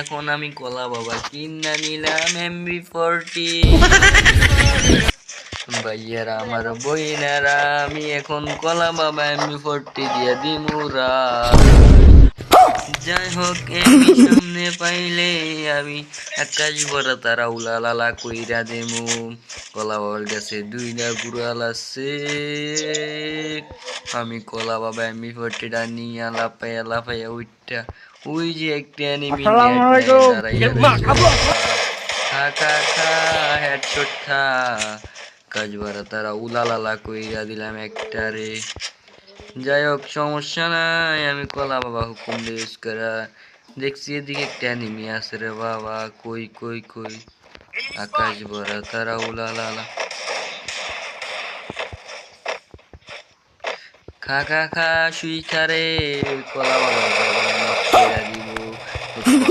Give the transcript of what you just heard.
এখন আমি কলা বাবা কিনা নিলাম MB40 ভাইয়ারা আমার বইনারা আমি এখন কলা বাবা MB40 দিয়া দিমুরা। যাই হোক এমনি সামনে পাইলে আমি আকাশ ভরা তারা উলালালা কইরা দেমু। কলা বাবার কাছে দুইটা গুড়াল আছে, আমি কলা বাবা MB40টা নিয়ে লাফাইয়া উঠটা ওই যে একটা এনিমি নেট নিয়ে দাঁড়াইয়া খা খা খা হেডশট খা। কাজ ভরা তারা উলালালা কইরা দিলাম একটারে। যাই হোক সমস্যা নাই, আমি কলা বাবা হুকুম ইউজ করা দেখছি এদিকে একটা এনিমি আছে রে বাবা। কই কই কই আকাশ ভরা তারা উলালালা খা খা খা শুই খা রে। কলা বাবা